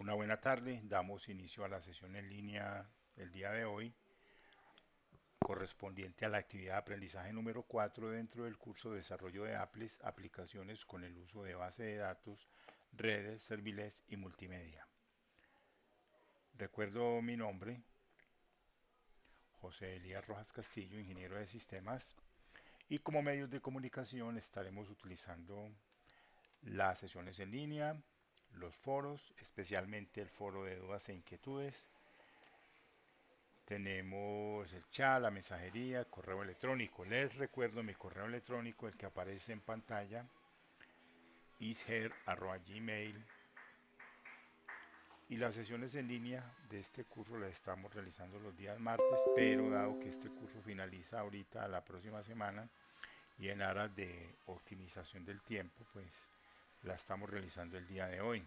Una buena tarde. Damos inicio a la sesión en línea del día de hoy, correspondiente a la actividad de aprendizaje número 4 dentro del curso de desarrollo de aplicaciones con el uso de base de datos, redes, serverless y multimedia. Recuerdo mi nombre, José Elías Rojas Castillo, ingeniero de sistemas, y como medios de comunicación estaremos utilizando las sesiones en línea, los foros, especialmente el foro de dudas e inquietudes. Tenemos el chat, la mensajería, correo electrónico. Les recuerdo mi correo electrónico, el que aparece en pantalla, isher@gmail. Y las sesiones en línea de este curso las estamos realizando los días martes, pero dado que este curso finaliza ahorita la próxima semana y en aras de optimización del tiempo, pues la estamos realizando el día de hoy.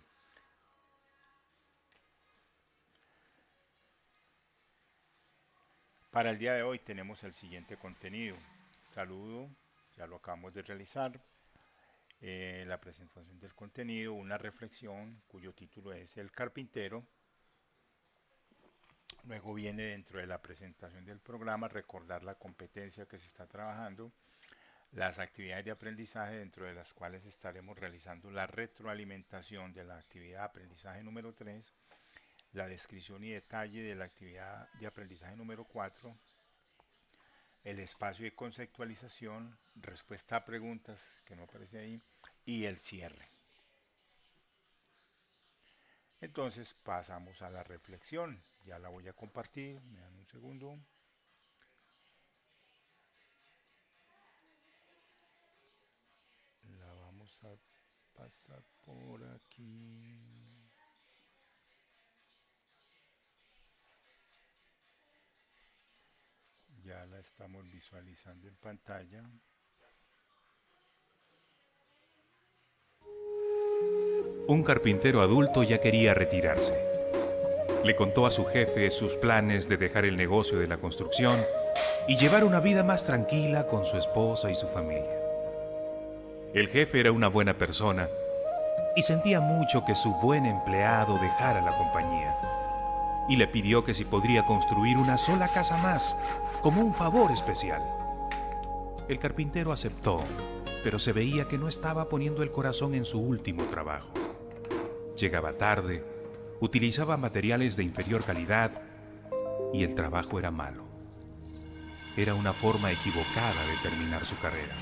Para el día de hoy tenemos el siguiente contenido. Saludo, ya lo acabamos de realizar. La presentación del contenido, una reflexión cuyo título es El carpintero. Luego viene dentro de la presentación del programa recordar la competencia que se está trabajando, las actividades de aprendizaje dentro de las cuales estaremos realizando la retroalimentación de la actividad de aprendizaje número 3, la descripción y detalle de la actividad de aprendizaje número 4, el espacio de conceptualización, respuesta a preguntas que no aparece ahí y el cierre. Entonces pasamos a la reflexión. Ya la voy a compartir. Me dan un segundo. La vamos a pasar por aquí. Ya la estamos visualizando en pantalla. Un carpintero adulto ya quería retirarse. Le contó a su jefe sus planes de dejar el negocio de la construcción y llevar una vida más tranquila con su esposa y su familia. El jefe era una buena persona y sentía mucho que su buen empleado dejara la compañía. Y le pidió que si podría construir una sola casa más, como un favor especial. El carpintero aceptó, pero se veía que no estaba poniendo el corazón en su último trabajo. Llegaba tarde, utilizaba materiales de inferior calidad y el trabajo era malo. Era una forma equivocada de terminar su carrera.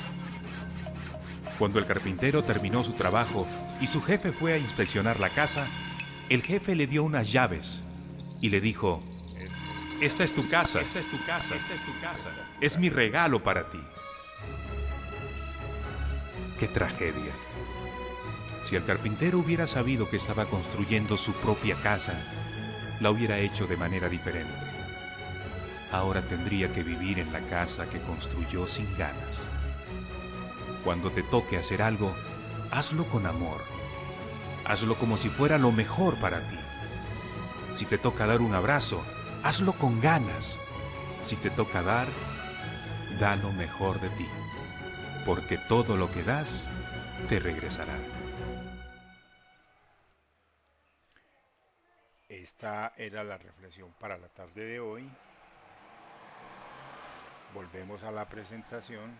Cuando el carpintero terminó su trabajo y su jefe fue a inspeccionar la casa, el jefe le dio unas llaves y le dijo: esta es tu casa, esta es tu casa, esta es tu casa. Es mi regalo para ti. ¡Qué tragedia! Si el carpintero hubiera sabido que estaba construyendo su propia casa, la hubiera hecho de manera diferente. Ahora tendría que vivir en la casa que construyó sin ganas. Cuando te toque hacer algo, hazlo con amor. Hazlo como si fuera lo mejor para ti. Si te toca dar un abrazo, hazlo con ganas. Si te toca dar, da lo mejor de ti, porque todo lo que das te regresará. Esta era la reflexión para la tarde de hoy. Volvemos a la presentación.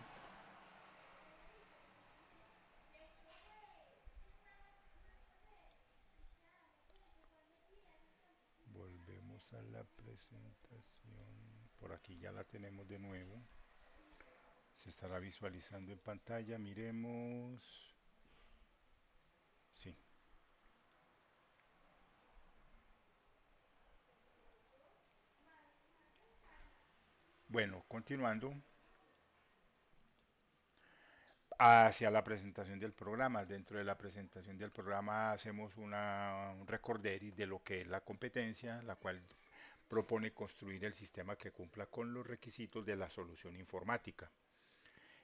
Volvemos a la presentación. Por aquí ya la tenemos de nuevo. Se estará visualizando en pantalla. Miremos. Sí. Bueno, continuando hacia la presentación del programa. Dentro de la presentación del programa hacemos un recorderis de lo que es la competencia, la cual propone construir el sistema que cumpla con los requisitos de la solución informática.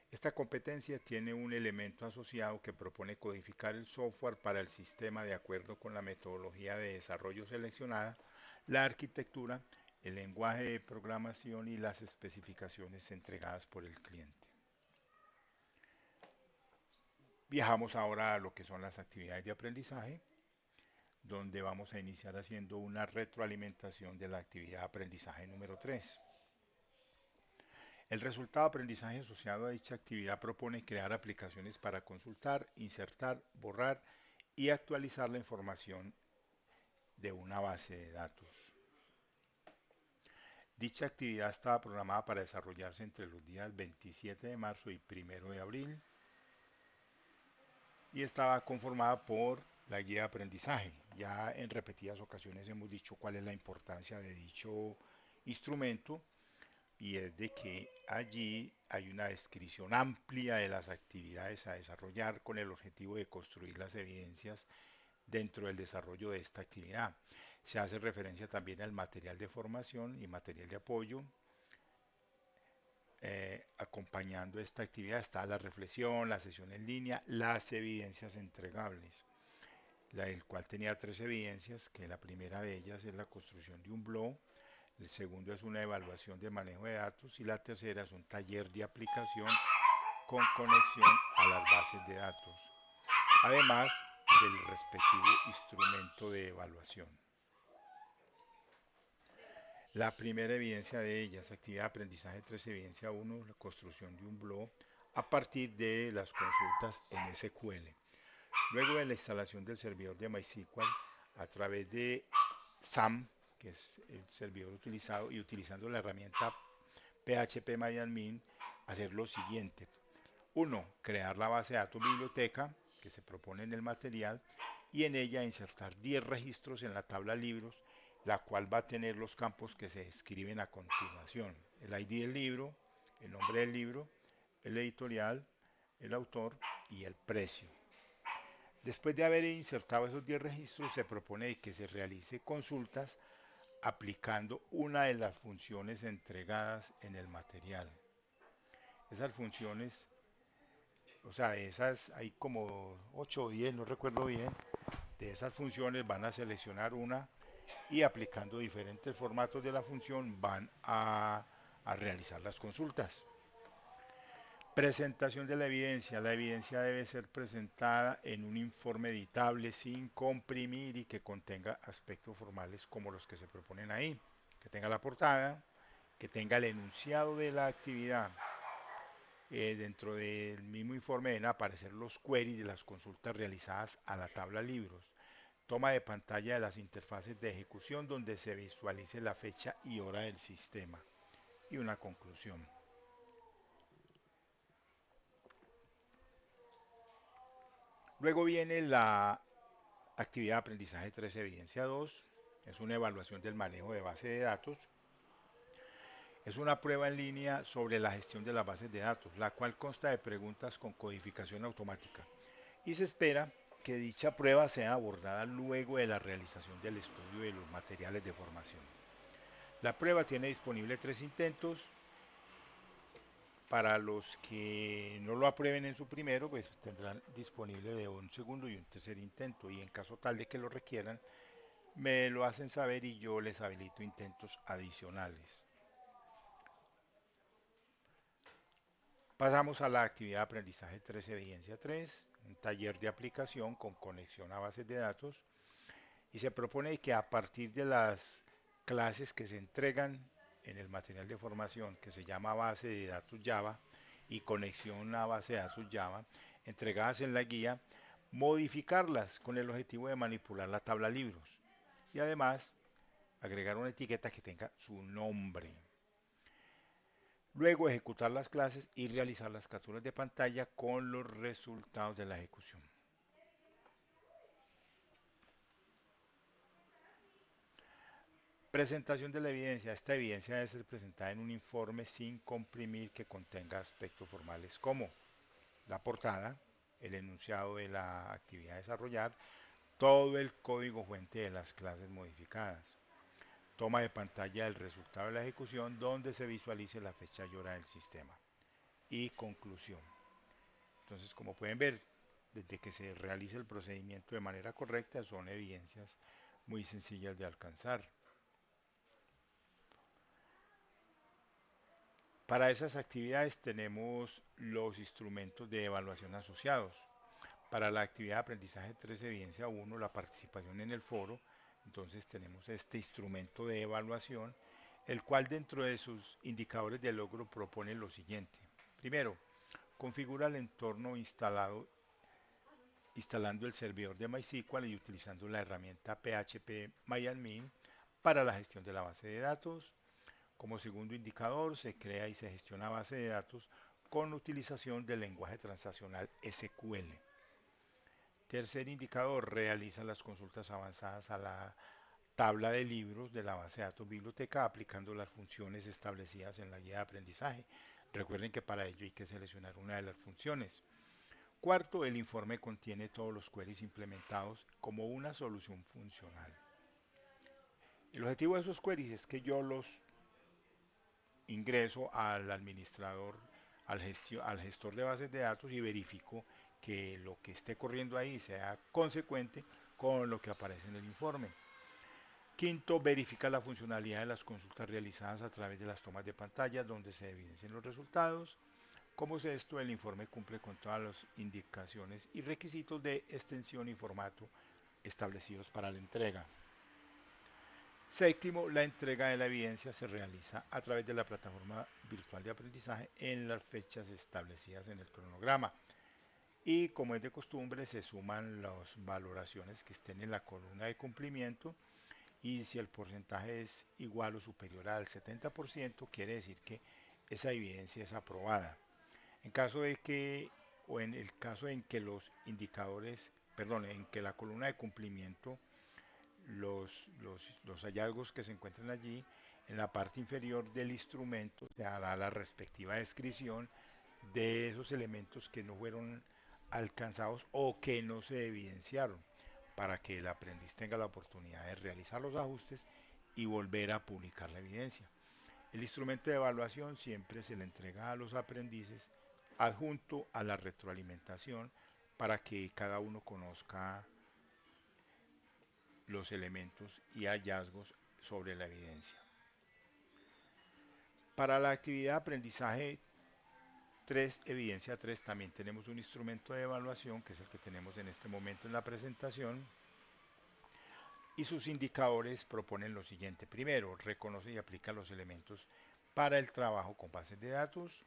Esta competencia tiene un elemento asociado que propone codificar el software para el sistema de acuerdo con la metodología de desarrollo seleccionada, la arquitectura, el lenguaje de programación y las especificaciones entregadas por el cliente. Viajamos ahora a lo que son las actividades de aprendizaje. donde vamos a iniciar haciendo una retroalimentación de la actividad de aprendizaje número 3. El resultado de aprendizaje asociado a dicha actividad propone crear aplicaciones para consultar, insertar, borrar y actualizar la información de una base de datos. Dicha actividad estaba programada para desarrollarse entre los días 27 de marzo y 1 de abril y estaba conformada por la guía de aprendizaje. Ya en repetidas ocasiones hemos dicho cuál es la importancia de dicho instrumento y es de que allí hay una descripción amplia de las actividades a desarrollar con el objetivo de construir las evidencias dentro del desarrollo de esta actividad. Se hace referencia también al material de formación y material de apoyo. Acompañando esta actividad está la reflexión, la sesión en línea, las evidencias entregables, el cual tenía tres evidencias, que la primera de ellas es la construcción de un blog, el segundo es una evaluación de manejo de datos y la tercera es un taller de aplicación con conexión a las bases de datos, además del respectivo instrumento de evaluación. La primera evidencia de ellas, actividad de aprendizaje 3, evidencia 1, la construcción de un blog a partir de las consultas en SQL. Luego de la instalación del servidor de MySQL a través de SAM, que es el servidor utilizado, y utilizando la herramienta PHPMyAdmin, hacer lo siguiente. 1. Crear la base de datos biblioteca que se propone en el material y en ella insertar 10 registros en la tabla libros, la cual va a tener los campos que se describen a continuación. El ID del libro, el nombre del libro, el editorial, el autor y el precio. Después de haber insertado esos 10 registros, se propone que se realice consultas aplicando una de las funciones entregadas en el material. Esas funciones, o sea, de esas hay como 8 o 10, no recuerdo bien, de esas funciones van a seleccionar una y aplicando diferentes formatos de la función van a realizar las consultas. Presentación de la evidencia. La evidencia debe ser presentada en un informe editable sin comprimir y que contenga aspectos formales como los que se proponen ahí. Que tenga la portada, que tenga el enunciado de la actividad. Dentro del mismo informe deben aparecer los queries de las consultas realizadas a la tabla libros. Toma de pantalla de las interfaces de ejecución donde se visualice la fecha y hora del sistema. Y una conclusión. Luego viene la actividad de aprendizaje 3, evidencia 2. Es una evaluación del manejo de base de datos. Es una prueba en línea sobre la gestión de las bases de datos, la cual consta de preguntas con codificación automática. Y se espera que dicha prueba sea abordada luego de la realización del estudio de los materiales de formación. La prueba tiene disponible 3 intentos. Para los que no lo aprueben en su primero, pues tendrán disponible de un segundo y un tercer intento. Y en caso tal de que lo requieran, me lo hacen saber y yo les habilito intentos adicionales. Pasamos a la actividad de aprendizaje 3, evidencia 3, un taller de aplicación con conexión a bases de datos. Y se propone que a partir de las clases que se entregan en el material de formación, que se llama base de datos Java y conexión a base de datos Java, entregadas en la guía, modificarlas con el objetivo de manipular la tabla libros y además agregar una etiqueta que tenga su nombre. Luego ejecutar las clases y realizar las capturas de pantalla con los resultados de la ejecución. Presentación de la evidencia. Esta evidencia debe ser presentada en un informe sin comprimir que contenga aspectos formales como la portada, el enunciado de la actividad a desarrollar, todo el código fuente de las clases modificadas, toma de pantalla del resultado de la ejecución donde se visualice la fecha y hora del sistema y conclusión. Entonces, como pueden ver, desde que se realice el procedimiento de manera correcta son evidencias muy sencillas de alcanzar. Para esas actividades tenemos los instrumentos de evaluación asociados. Para la actividad de aprendizaje 3 evidencia uno la participación en el foro. Entonces tenemos este instrumento de evaluación, el cual dentro de sus indicadores de logro propone lo siguiente. Primero, configura el entorno instalando el servidor de MySQL y utilizando la herramienta PHP para la gestión de la base de datos. Como segundo indicador, se crea y se gestiona base de datos con utilización del lenguaje transaccional SQL. Tercer indicador, realiza las consultas avanzadas a la tabla de libros de la base de datos biblioteca aplicando las funciones establecidas en la guía de aprendizaje. Recuerden que para ello hay que seleccionar una de las funciones. Cuarto, el informe contiene todos los queries implementados como una solución funcional. El objetivo de esos queries es que yo los ingreso al administrador, al gestor de bases de datos y verifico que lo que esté corriendo ahí sea consecuente con lo que aparece en el informe. Quinto, verifica la funcionalidad de las consultas realizadas a través de las tomas de pantalla donde se evidencian los resultados. Como sexto, el informe cumple con todas las indicaciones y requisitos de extensión y formato establecidos para la entrega. Séptimo, la entrega de la evidencia se realiza a través de la plataforma virtual de aprendizaje en las fechas establecidas en el cronograma. Y como es de costumbre, se suman las valoraciones que estén en la columna de cumplimiento y si el porcentaje es igual o superior al 70%, quiere decir que esa evidencia es aprobada. En caso de que, o en el caso en que los indicadores, perdón, en que la columna de cumplimiento los hallazgos que se encuentran allí, en la parte inferior del instrumento se hará la respectiva descripción de esos elementos que no fueron alcanzados o que no se evidenciaron, para que el aprendiz tenga la oportunidad de realizar los ajustes y volver a publicar la evidencia. El instrumento de evaluación siempre se le entrega a los aprendices adjunto a la retroalimentación para que cada uno conozca los elementos y hallazgos sobre la evidencia. Para la actividad de aprendizaje 3, evidencia 3, también tenemos un instrumento de evaluación, que es el que tenemos en este momento en la presentación, y sus indicadores proponen lo siguiente. Primero, reconoce y aplica los elementos para el trabajo con bases de datos.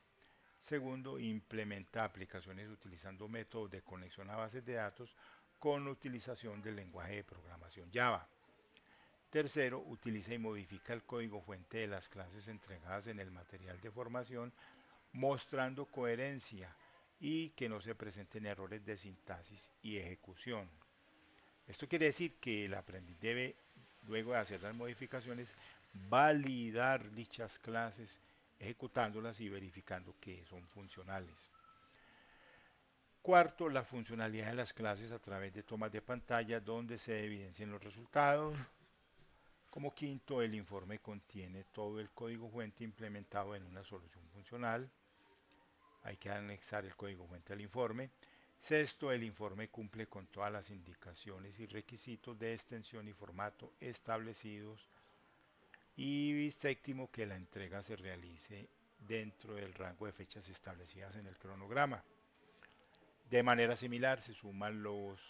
Segundo, implementa aplicaciones utilizando métodos de conexión a bases de datos con utilización del lenguaje de programación Java. Tercero, utiliza y modifica el código fuente de las clases entregadas en el material de formación, mostrando coherencia y que no se presenten errores de sintaxis y ejecución. Esto quiere decir que el aprendiz debe, luego de hacer las modificaciones, validar dichas clases, ejecutándolas y verificando que son funcionales. Cuarto, la funcionalidad de las clases a través de tomas de pantalla donde se evidencian los resultados. Como quinto, el informe contiene todo el código fuente implementado en una solución funcional. Hay que anexar el código fuente al informe. Sexto, el informe cumple con todas las indicaciones y requisitos de extensión y formato establecidos. Y séptimo, que la entrega se realice dentro del rango de fechas establecidas en el cronograma. De manera similar, se suman los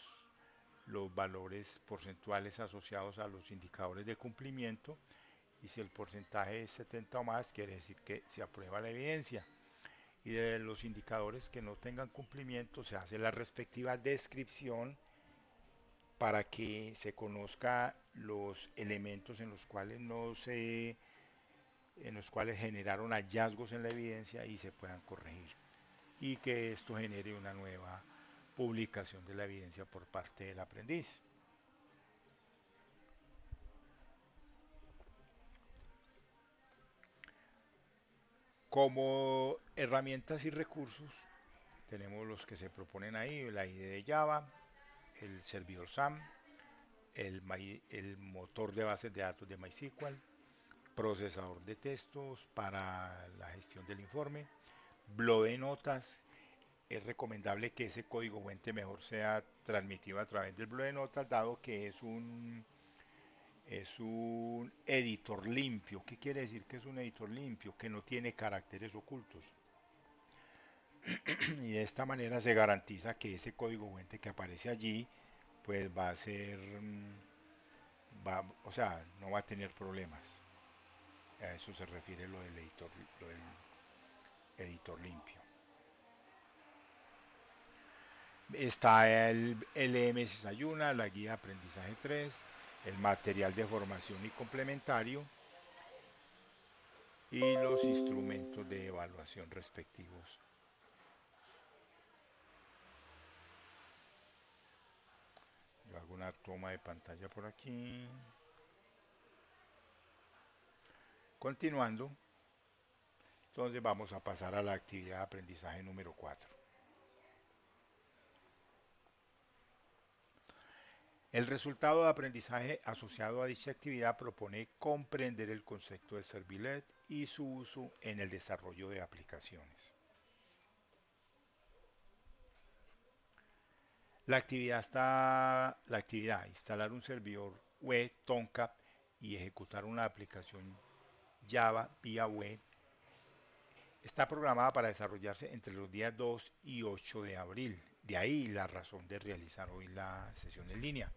valores porcentuales asociados a los indicadores de cumplimiento y si el porcentaje es 70 o más, quiere decir que se aprueba la evidencia. Y de los indicadores que no tengan cumplimiento, se hace la respectiva descripción para que se conozca los elementos en los cuales no se en los cuales generaron hallazgos en la evidencia y se puedan corregir y que esto genere una nueva publicación de la evidencia por parte del aprendiz. Como herramientas y recursos tenemos los que se proponen ahí, la IDE de Java, el servidor SAM, el motor de bases de datos de MySQL, procesador de textos para la gestión del informe, blog de notas. Es recomendable que ese código fuente mejor sea transmitido a través del blog de notas, dado que es un editor limpio. ¿Qué quiere decir que es un editor limpio? Que no tiene caracteres ocultos. Y de esta manera se garantiza que ese código fuente que aparece allí pues va a ser, o sea, no va a tener problemas. A eso se refiere lo del editor limpio. Está el LMS Ayuna, la guía de aprendizaje 3, el material de formación y complementario y los instrumentos de evaluación respectivos. Yo hago una toma de pantalla por aquí. Continuando, entonces vamos a pasar a la actividad de aprendizaje número 4. El resultado de aprendizaje asociado a dicha actividad propone comprender el concepto de servlet y su uso en el desarrollo de aplicaciones. La actividad, instalar un servidor web Tomcat y ejecutar una aplicación Java vía web, está programada para desarrollarse entre los días 2 y 8 de abril. De ahí la razón de realizar hoy la sesión en línea.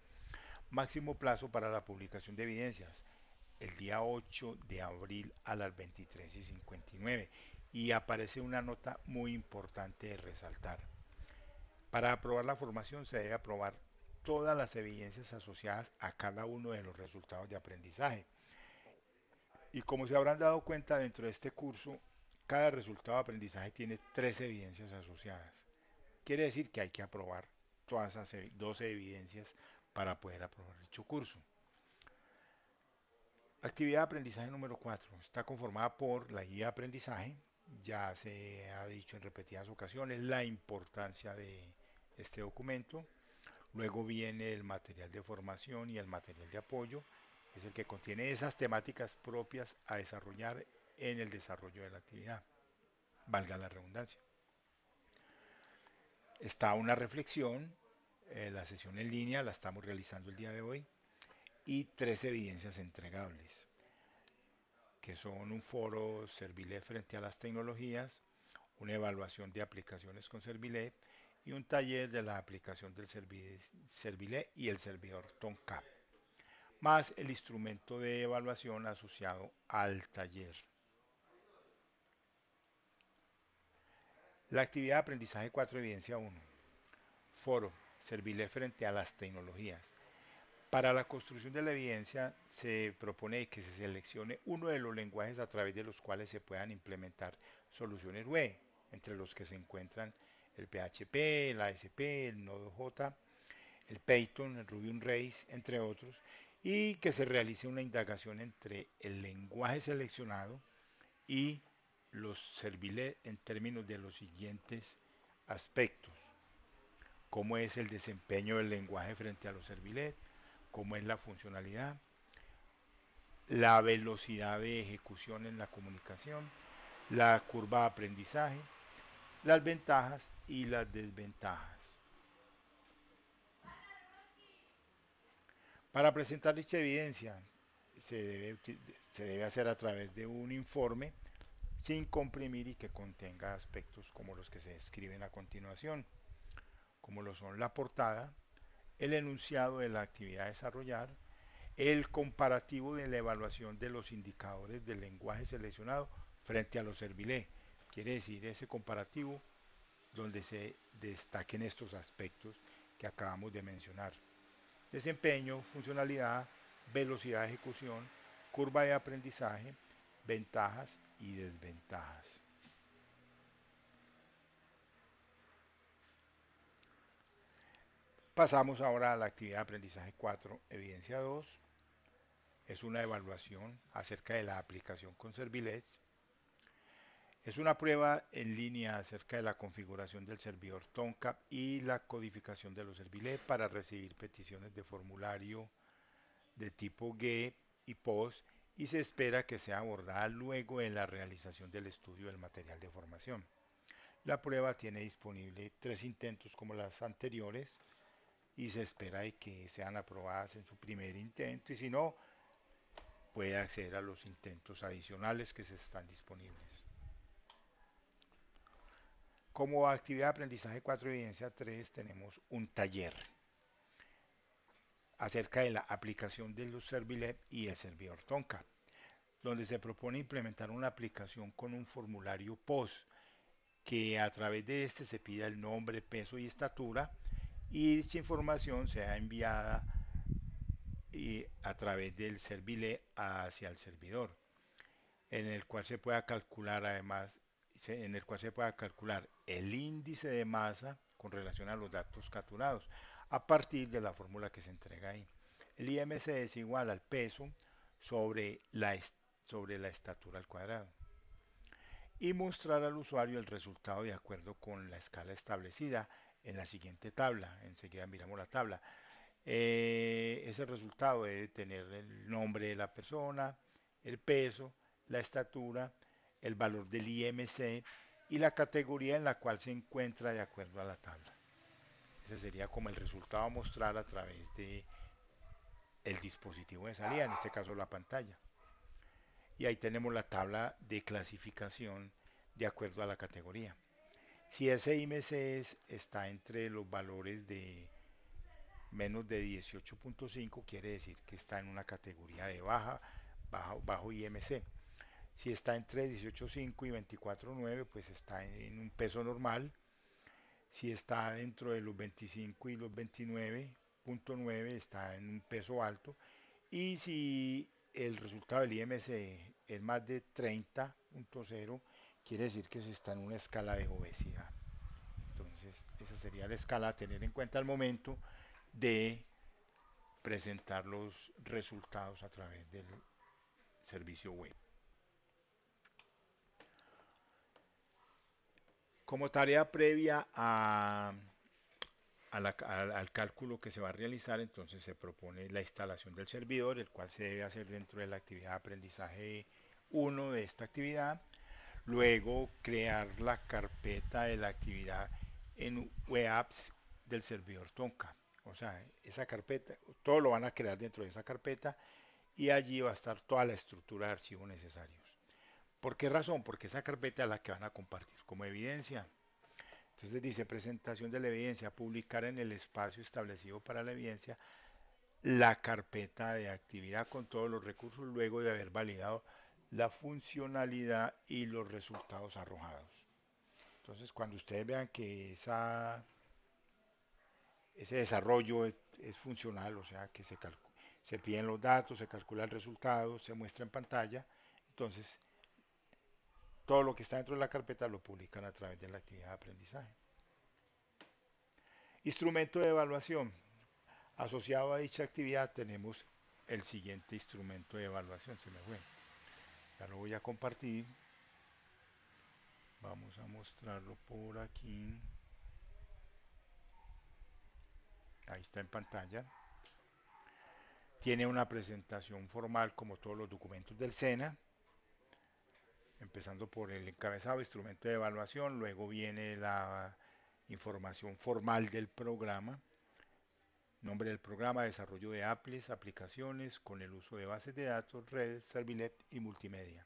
Máximo plazo para la publicación de evidencias, el día 8 de abril a las 23:59. Y aparece una nota muy importante de resaltar. Para aprobar la formación se debe aprobar todas las evidencias asociadas a cada uno de los resultados de aprendizaje. Y como se habrán dado cuenta dentro de este curso, cada resultado de aprendizaje tiene 3 evidencias asociadas. Quiere decir que hay que aprobar todas esas 12 evidencias para poder aprobar dicho curso. Actividad de aprendizaje número 4 está conformada por la guía de aprendizaje. Ya se ha dicho en repetidas ocasiones la importancia de este documento. Luego viene el material de formación y el material de apoyo, es el que contiene esas temáticas propias a desarrollar en el desarrollo de la actividad, valga la redundancia. Está una reflexión, la sesión en línea la estamos realizando el día de hoy, y 3 evidencias entregables, que son un foro Servilet frente a las tecnologías, una evaluación de aplicaciones con Servilet y un taller de la aplicación del Servilet y el servidor Tomcat, más el instrumento de evaluación asociado al taller. La actividad de aprendizaje 4 evidencia 1. Foro, Servilet frente a las tecnologías. Para la construcción de la evidencia se propone que se seleccione uno de los lenguajes a través de los cuales se puedan implementar soluciones web, entre los que se encuentran el PHP, el ASP, el Node.js, el Python, el Ruby on Rails, entre otros, y que se realice una indagación entre el lenguaje seleccionado y los servilet en términos de los siguientes aspectos: cómo es el desempeño del lenguaje frente a los servilet, cómo es la funcionalidad, la velocidad de ejecución en la comunicación, la curva de aprendizaje, las ventajas y las desventajas. Para presentar dicha evidencia se debe, se debe hacer a través de un informe sin comprimir y que contenga aspectos como los que se describen a continuación, como lo son la portada, el enunciado de la actividad a desarrollar, el comparativo de la evaluación de los indicadores del lenguaje seleccionado frente a los servilet. Quiere decir ese comparativo donde se destaquen estos aspectos que acabamos de mencionar: desempeño, funcionalidad, velocidad de ejecución, curva de aprendizaje, ventajas y desventajas. Pasamos ahora a la actividad de aprendizaje 4, evidencia 2. Es una evaluación acerca de la aplicación con Servilets. Es una prueba en línea acerca de la configuración del servidor Tomcat y la codificación de los servilets para recibir peticiones de formulario de tipo GET y POST, y se espera que sea abordada luego de la realización del estudio del material de formación. La prueba tiene disponible 3 intentos como las anteriores y se espera de que sean aprobadas en su primer intento, y si no, puede acceder a los intentos adicionales que se están disponibles. Como actividad de aprendizaje 4 evidencia 3 tenemos un taller acerca de la aplicación de los Servilep y el servidor Tonka, donde se propone implementar una aplicación con un formulario POS que a través de este se pida el nombre, peso y estatura y dicha información sea enviada a través del Servile hacia el servidor, en el cual se pueda calcular además, en el cual se pueda calcular el índice de masa con relación a los datos capturados a partir de la fórmula que se entrega ahí. El IMC es igual al peso sobre sobre la estatura al cuadrado y mostrar al usuario el resultado de acuerdo con la escala establecida en la siguiente tabla. Enseguida miramos la tabla. Ese resultado debe tener el nombre de la persona, el peso, la estatura, el valor del IMC y la categoría en la cual se encuentra de acuerdo a la tabla. Ese sería como el resultado a mostrar a través de el dispositivo de salida, en este caso la pantalla. Y ahí tenemos la tabla de clasificación de acuerdo a la categoría. Si ese IMC está entre los valores de menos de 18.5, quiere decir que está en una categoría de bajo IMC. Si está entre 18.5 y 24.9, pues está en un peso normal. Si está dentro de los 25 y los 29.9, está en un peso alto. Y si el resultado del IMC es más de 30.0, quiere decir que se está en una escala de obesidad. Entonces, esa sería la escala a tener en cuenta al momento de presentar los resultados a través del servicio web. Como tarea previa al cálculo que se va a realizar, entonces se propone la instalación del servidor, el cual se debe hacer dentro de la actividad de aprendizaje 1 de esta actividad. Luego, crear la carpeta de la actividad en web apps del servidor Tonka. O sea, esa carpeta, todo lo van a crear dentro de esa carpeta y allí va a estar toda la estructura de archivos necesarios. ¿Por qué razón? Porque esa carpeta es la que van a compartir como evidencia. Entonces dice presentación de la evidencia, publicar en el espacio establecido para la evidencia la carpeta de actividad con todos los recursos luego de haber validado la funcionalidad y los resultados arrojados. Entonces cuando ustedes vean que ese desarrollo es funcional, o sea que se piden los datos, se calcula el resultado, se muestra en pantalla, entonces todo lo que está dentro de la carpeta lo publican a través de la actividad de aprendizaje. Instrumento de evaluación. Asociado a dicha actividad tenemos el siguiente instrumento de evaluación. Se me fue. Ya lo voy a compartir. Vamos a mostrarlo por aquí. Ahí está en pantalla. Tiene una presentación formal como todos los documentos del SENA. Empezando por el encabezado, instrumento de evaluación. Luego viene la información formal del programa. Nombre del programa, desarrollo de apples, aplicaciones con el uso de bases de datos, redes, Servilet y multimedia.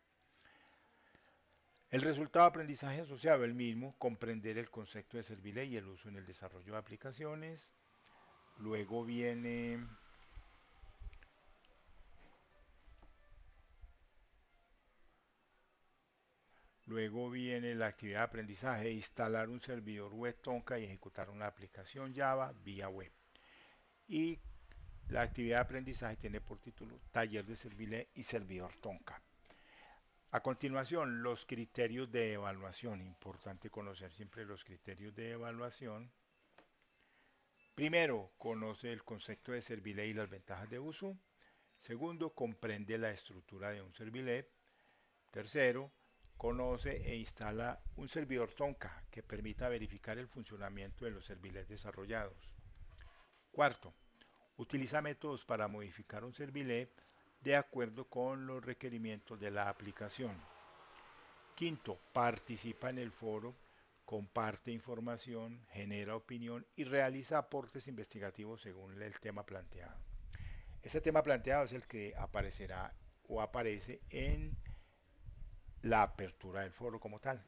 El resultado de aprendizaje asociado el mismo, comprender el concepto de Servilet y el uso en el desarrollo de aplicaciones. Luego viene la actividad de aprendizaje, instalar un servidor web Tonka y ejecutar una aplicación Java vía web. Y la actividad de aprendizaje tiene por título Taller de Servilet y Servidor Tonka. A continuación, los criterios de evaluación. Importante conocer siempre los criterios de evaluación. Primero, conoce el concepto de Servilet y las ventajas de uso. Segundo, comprende la estructura de un Servilet. Tercero, conoce e instala un servidor Tonka que permita verificar el funcionamiento de los servilets desarrollados. Cuarto, utiliza métodos para modificar un servilet de acuerdo con los requerimientos de la aplicación. Quinto, participa en el foro, comparte información, genera opinión y realiza aportes investigativos según el tema planteado. Ese tema planteado es el que aparecerá o aparece en la apertura del foro como tal.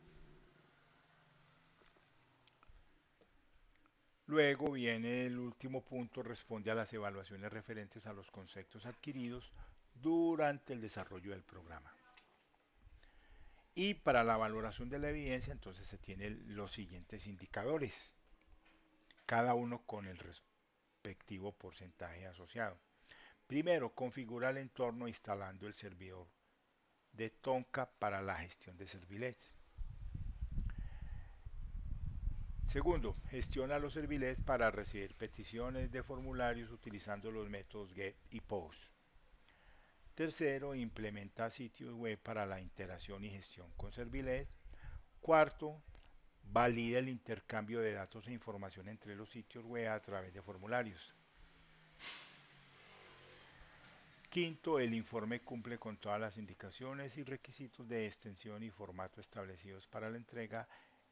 Luego viene el último punto, responde a las evaluaciones referentes a los conceptos adquiridos durante el desarrollo del programa. Y para la valoración de la evidencia, entonces se tienen los siguientes indicadores, cada uno con el respectivo porcentaje asociado. Primero, configura el entorno instalando el servidor de Tonka para la gestión de servilets. Segundo, gestiona los servilets para recibir peticiones de formularios utilizando los métodos GET y POST. Tercero, implementa sitios web para la integración y gestión con servilets. Cuarto, valida el intercambio de datos e información entre los sitios web a través de formularios. Quinto, el informe cumple con todas las indicaciones y requisitos de extensión y formato establecidos para la entrega.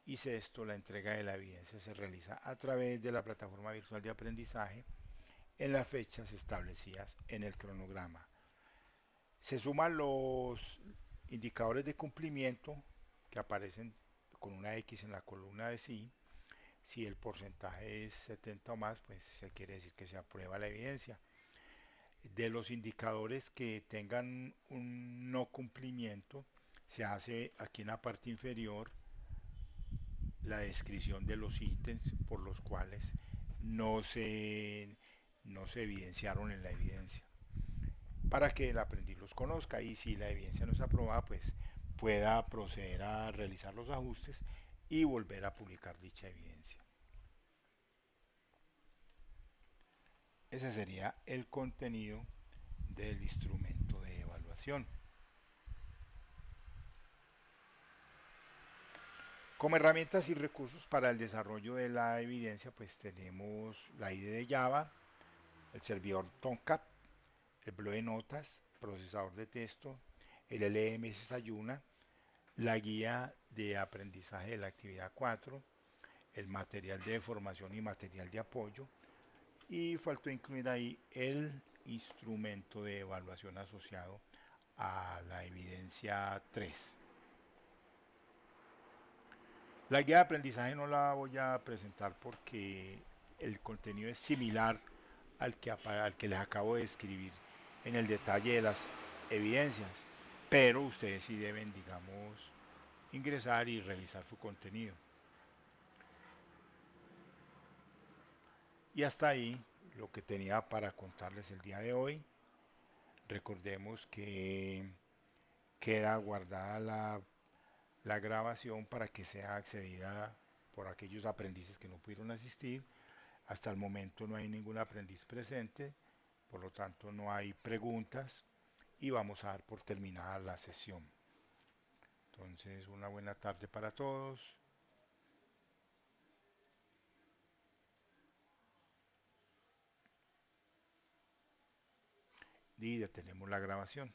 Y sexto, la entrega de la evidencia se realiza a través de la plataforma virtual de aprendizaje en las fechas establecidas en el cronograma. Se suman los indicadores de cumplimiento que aparecen con una X en la columna de sí. Si el porcentaje es 70 o más, pues se quiere decir que se aprueba la evidencia. De los indicadores que tengan un no cumplimiento, se hace aquí en la parte inferior la descripción de los ítems por los cuales no se, no se evidenciaron en la evidencia, para que el aprendiz los conozca y si la evidencia no es aprobada, pues pueda proceder a realizar los ajustes y volver a publicar dicha evidencia. Ese sería el contenido del instrumento de evaluación. Como herramientas y recursos para el desarrollo de la evidencia, pues tenemos la IDE de Java, el servidor Tomcat, el blog de notas, procesador de texto, el LMS Sayuna, la guía de aprendizaje de la actividad 4, el material de formación y material de apoyo, y faltó incluir ahí el instrumento de evaluación asociado a la evidencia 3. La guía de aprendizaje no la voy a presentar porque el contenido es similar al que les acabo de escribir en el detalle de las evidencias, pero ustedes sí deben, digamos, ingresar y revisar su contenido. Y hasta ahí lo que tenía para contarles el día de hoy. Recordemos que queda guardada la grabación para que sea accedida por aquellos aprendices que no pudieron asistir. Hasta el momento no hay ningún aprendiz presente, por lo tanto no hay preguntas y vamos a dar por terminada la sesión. Entonces, una buena tarde para todos. Y detenemos la grabación.